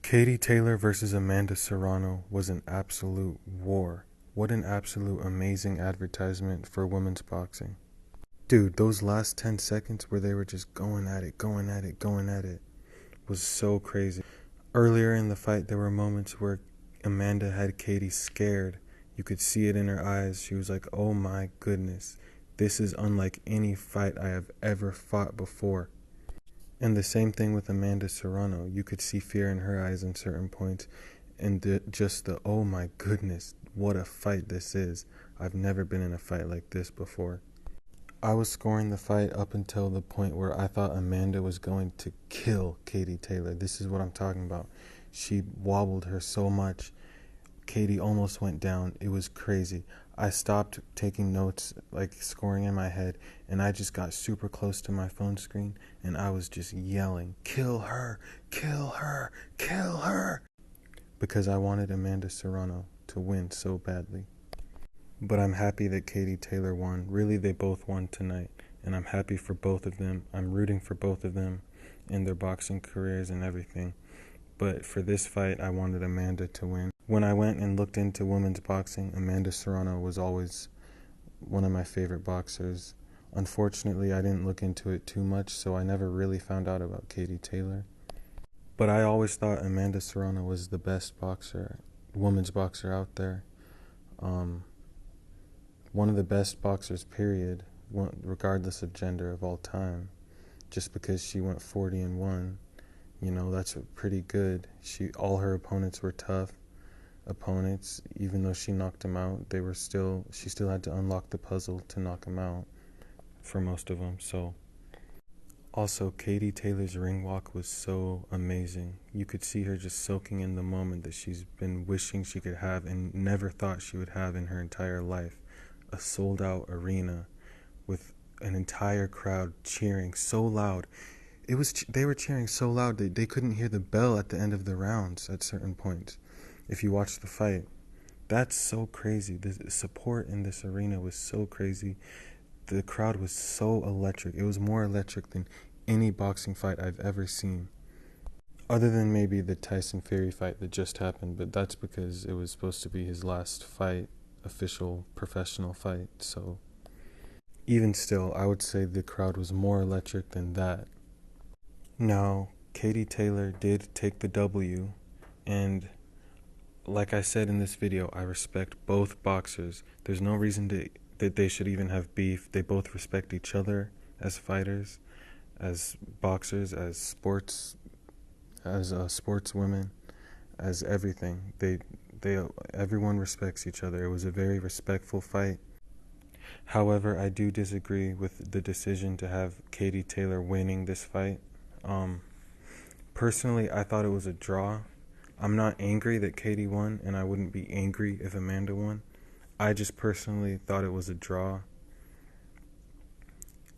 Katie Taylor versus Amanda Serrano was an absolute war. What an absolute amazing advertisement for women's boxing. Dude, those last 10 seconds where they were just going at it, was so crazy. Earlier in the fight, there were moments where Amanda had Katie scared. You could see it in her eyes. She was like, oh my goodness, this is unlike any fight I have ever fought before. And the same thing with Amanda Serrano. You could see fear in her eyes in certain points. And just the, oh my goodness, what a fight this is. I've never been in a fight like this before. I was scoring the fight up until the point where I thought Amanda was going to kill Katie Taylor. This is what I'm talking about. She wobbled her so much. Katie almost went down. It was crazy. I stopped taking notes, like scoring in my head, and I just got super close to my phone screen, and I was just yelling, kill her, kill her, kill her, because I wanted Amanda Serrano to win so badly. But I'm happy that Katie Taylor won. Really, they both won tonight, and I'm happy for both of them. I'm rooting for both of them in their boxing careers and everything. But for this fight, I wanted Amanda to win. When I went and looked into women's boxing, Amanda Serrano was always one of my favorite boxers. Unfortunately, I didn't look into it too much, so I never really found out about Katie Taylor. But I always thought Amanda Serrano was the best boxer, women's boxer out there. One of the best boxers, period, regardless of gender, of all time. Just because she went 40-1. You know, that's pretty good. All her opponents were tough opponents. Even though she knocked them out, she still had to unlock the puzzle to knock them out for most of them. So, also, Katie Taylor's ring walk was so amazing. You could see her just soaking in the moment that she's been wishing she could have and never thought she would have in her entire life. A sold-out arena with an entire crowd cheering so loud. They were cheering so loud that they couldn't hear the bell at the end of the rounds at certain points. If you watch the fight, that's so crazy. The support in this arena was so crazy. The crowd was so electric. It was more electric than any boxing fight I've ever seen. Other than maybe the Tyson Fury fight that just happened, but that's because it was supposed to be his last fight, official professional fight. So even still, I would say the crowd was more electric than that. Now, Katie Taylor did take the W, and like I said in this video, I respect both boxers. There's no reason that they should even have beef. They both respect each other as fighters, as boxers, as sportswomen, as everything. Everyone respects each other. It was a very respectful fight. However, I do disagree with the decision to have Katie Taylor winning this fight. Personally, I thought it was a draw. I'm not angry that Katie won, and I wouldn't be angry if Amanda won. I just personally thought it was a draw.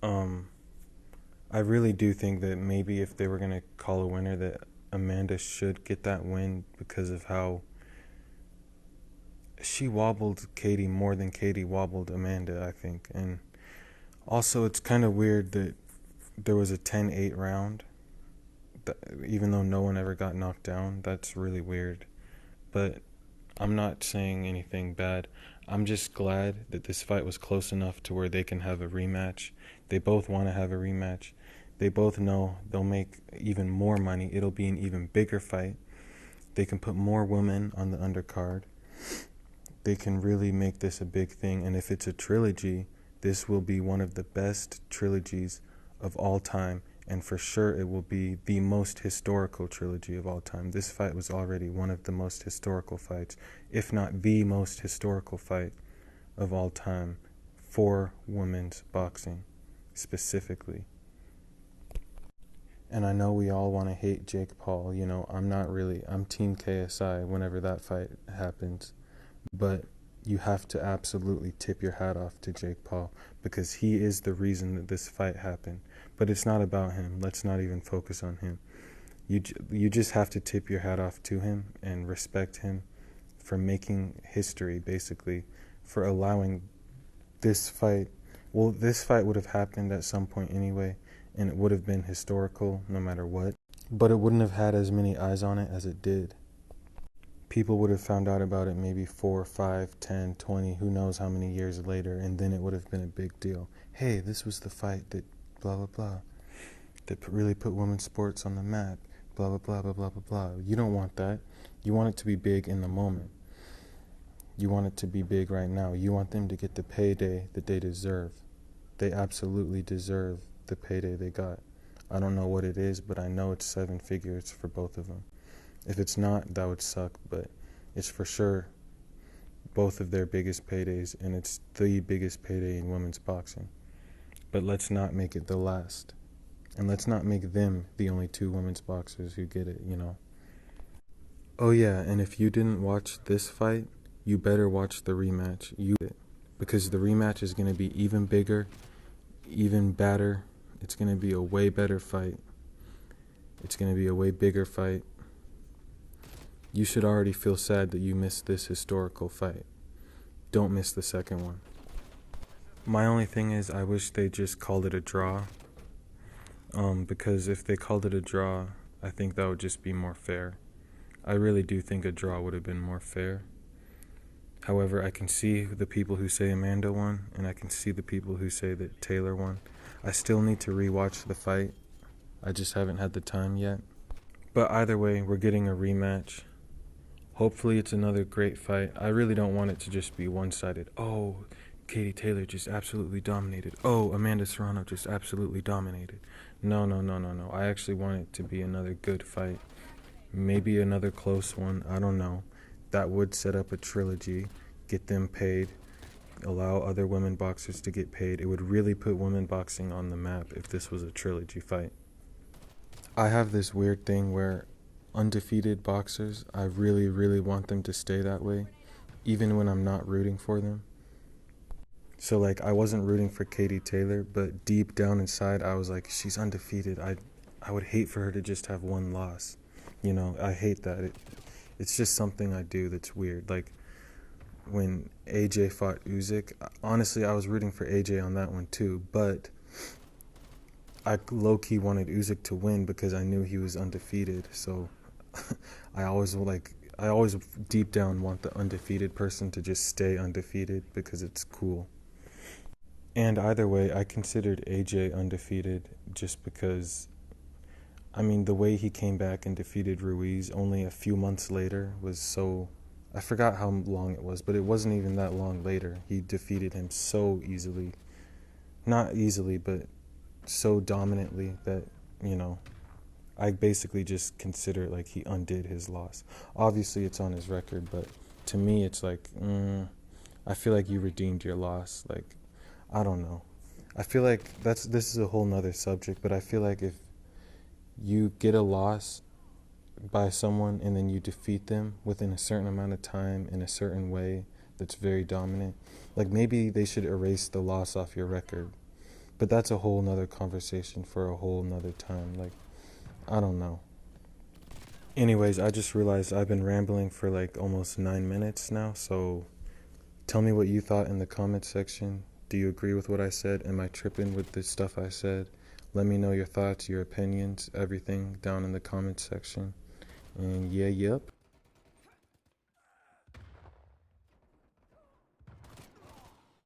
I really do think that maybe if they were going to call a winner, that Amanda should get that win because of how she wobbled Katie more than Katie wobbled Amanda, I think. And also, it's kind of weird that there was a 10-8 round, even though no one ever got knocked down. That's really weird. But I'm not saying anything bad. I'm just glad that this fight was close enough to where they can have a rematch. They both want to have a rematch. They both know they'll make even more money. It'll be an even bigger fight. They can put more women on the undercard. They can really make this a big thing. And if it's a trilogy, this will be one of the best trilogies of all time. And for sure, it will be the most historical trilogy of all time. This fight was already one of the most historical fights, if not the most historical fight of all time for women's boxing, specifically. And I know we all want to hate Jake Paul. You know, I'm Team KSI whenever that fight happens. But you have to absolutely tip your hat off to Jake Paul because he is the reason that this fight happened. But it's not about him. Let's not even focus on him. You just have to tip your hat off to him and respect him for making history, basically, for allowing this fight. Well, this fight would have happened at some point anyway, and it would have been historical no matter what. But it wouldn't have had as many eyes on it as it did. People would have found out about it maybe 4, 5, 10, 20, who knows how many years later, and then it would have been a big deal. Hey, this was the fight that blah, blah, blah, that really put women's sports on the map, blah, blah, blah, blah, blah, blah, blah. You don't want that. You want it to be big in the moment. You want it to be big right now. You want them to get the payday that they deserve. They absolutely deserve the payday they got. I don't know what it is, but I know it's 7 figures for both of them. If it's not, that would suck, but it's for sure both of their biggest paydays, and it's the biggest payday in women's boxing. But let's not make it the last. And let's not make them the only 2 women's boxers who get it, you know. Oh yeah, and if you didn't watch this fight, you better watch the rematch. Because the rematch is going to be even bigger, even badder. It's going to be a way better fight. It's going to be a way bigger fight. You should already feel sad that you missed this historical fight. Don't miss the second one. My only thing is I wish they just called it a draw. Because if they called it a draw, I think that would just be more fair. I really do think a draw would have been more fair. However, I can see the people who say Amanda won, and I can see the people who say that Taylor won. I still need to rewatch the fight. I just haven't had the time yet. But either way, we're getting a rematch. Hopefully it's another great fight. I really don't want it to just be one-sided. Oh, Katie Taylor just absolutely dominated. Oh, Amanda Serrano just absolutely dominated. No. I actually want it to be another good fight. Maybe another close one. I don't know. That would set up a trilogy, get them paid, allow other women boxers to get paid. It would really put women boxing on the map if this was a trilogy fight. I have this weird thing where undefeated boxers, I really, really want them to stay that way, even when I'm not rooting for them. So like, I wasn't rooting for Katie Taylor, but deep down inside, I was like, she's undefeated. I would hate for her to just have one loss. You know, I hate that. It's just something I do that's weird. Like, when AJ fought Usyk, honestly, I was rooting for AJ on that one too, but I low-key wanted Usyk to win because I knew he was undefeated. So I always deep down want the undefeated person to just stay undefeated because it's cool. And either way, I considered AJ undefeated just because, I mean, the way he came back and defeated Ruiz only a few months later was so, I forgot how long it was, but it wasn't even that long later. He defeated him so easily. Not easily, but so dominantly that, you know, I basically just consider like he undid his loss. Obviously, it's on his record, but to me, it's like, I feel like you redeemed your loss. Like, I don't know. I feel like this is a whole nother subject, but I feel like if you get a loss by someone and then you defeat them within a certain amount of time in a certain way that's very dominant, like maybe they should erase the loss off your record. But that's a whole nother conversation for a whole nother time. Like, I don't know. Anyways, I just realized I've been rambling for like almost 9 minutes now, so tell me what you thought in the comment section. Do you agree with what I said? Am I tripping with the stuff I said? Let me know your thoughts, your opinions, everything down in the comment section. And yeah, yep.